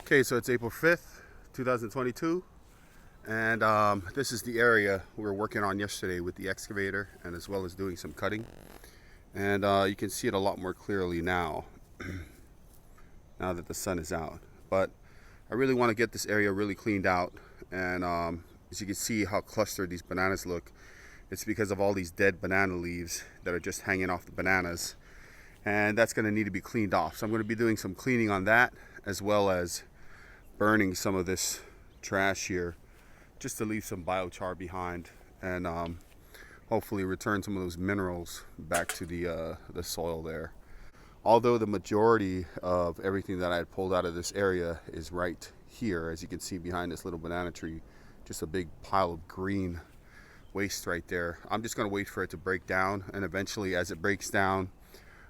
Okay, so it's April 5th, 2022, and this is the area we were working on yesterday with the excavator and as well as doing some cutting. And you can see it a lot more clearly now, now that the sun is out. But I really want to get this area really cleaned out, and as you can see how clustered these bananas look, it's because of all these dead banana leaves that are just hanging off the bananas, and that's going to need to be cleaned off. So I'm going to be doing some cleaning on that, as well as burning some of this trash here just to leave some biochar behind, and hopefully return some of those minerals back to the soil there. Although the majority of everything that I had pulled out of this area is right here, as you can see behind this little banana tree, just a big pile of green waste right there. I'm just going to wait for it to break down, and eventually as it breaks down,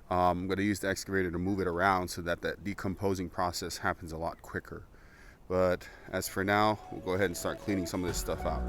I'm going to use the excavator to move it around so that that decomposing process happens a lot quicker. But as for now, we'll go ahead and start cleaning some of this stuff out.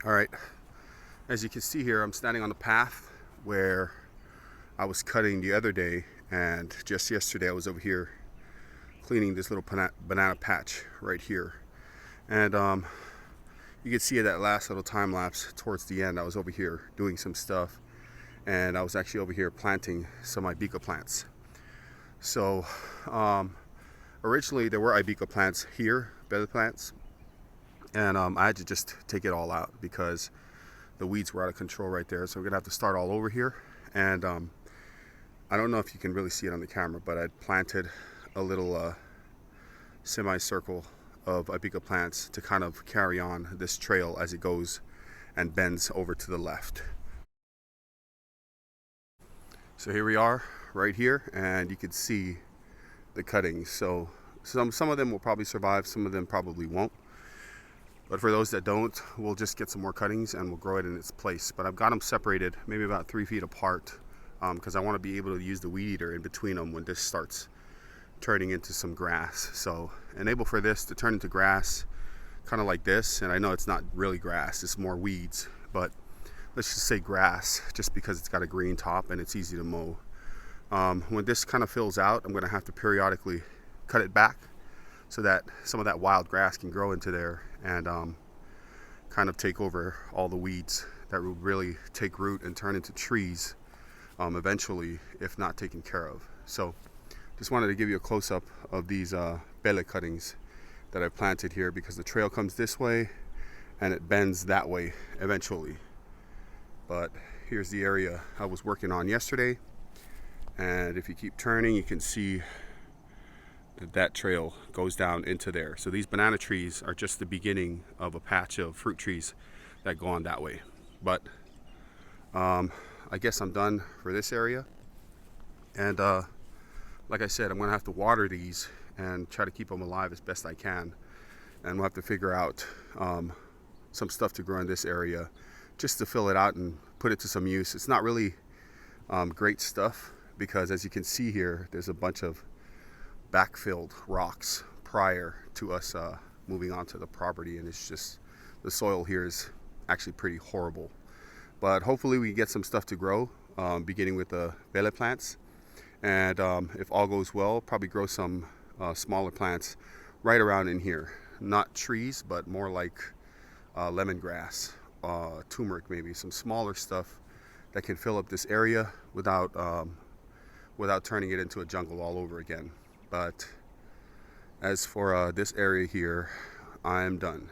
All right, as you can see here, I'm standing on the path where I was cutting the other day, and just yesterday I was over here cleaning this little banana patch right here. And you can see that last little time lapse towards the end. I was over here doing some stuff, and I was actually over here planting some aibika plants. So originally there were aibika plants here, pele plants, and I had to just take it all out because the weeds were out of control right there. So we're gonna have to start all over here. And I don't know if you can really see it on the camera, but I planted a little semicircle of aibika plants to kind of carry on this trail as it goes and bends over to the left. So here we are right here, and you can see the cuttings. So some of them will probably survive, some of them probably won't. But for those that don't, we'll just get some more cuttings and we'll grow it in its place. But I've got them separated maybe about 3 feet apart because I want to be able to use the weed eater in between them when this starts turning into some grass. So enable for this to turn into grass, kind of like this. And I know it's not really grass, it's more weeds, but let's just say grass just because it's got a green top and it's easy to mow. When this kind of fills out, I'm going to have to periodically cut it back so that some of that wild grass can grow into there and kind of take over all the weeds that will really take root and turn into trees eventually, if not taken care of. So just wanted to give you a close-up of these pele cuttings that I planted here, because the trail comes this way and it bends that way eventually. But here's the area I was working on yesterday, and if you keep turning you can see that trail goes down into there. So these banana trees are just the beginning of a patch of fruit trees that go on that way. But I guess I'm done for this area, and like I said, I'm gonna have to water these and try to keep them alive as best I can, and we'll have to figure out some stuff to grow in this area just to fill it out and put it to some use. It's not really great stuff because, as you can see here, there's a bunch of backfilled rocks prior to us moving onto the property, and it's just, the soil here is actually pretty horrible. But hopefully we get some stuff to grow, beginning with the pele plants, and if all goes well, probably grow some smaller plants right around in here. Not trees, but more like lemongrass, turmeric, maybe some smaller stuff that can fill up this area without turning it into a jungle all over again. But as for this area here, I am done.